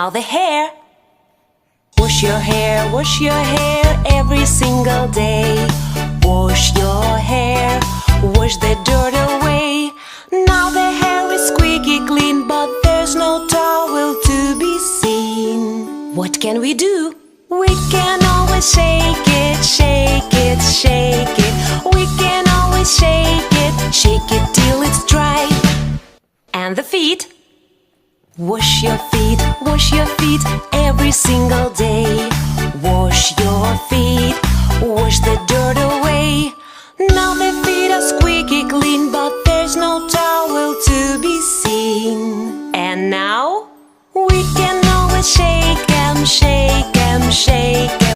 Now the hair. Wash your hair every single day. Wash your hair, wash the dirt away. Now the hair is squeaky clean, but there's no towel to be seen. What can we do? We can always shake it, shake it, shake it. We can always shake it till it's dry. And the feet. Wash your feet every single day. Wash your feet, wash the dirt away. Now the feet are squeaky clean, but there's no towel to be seen. And now we can always shake 'em, shake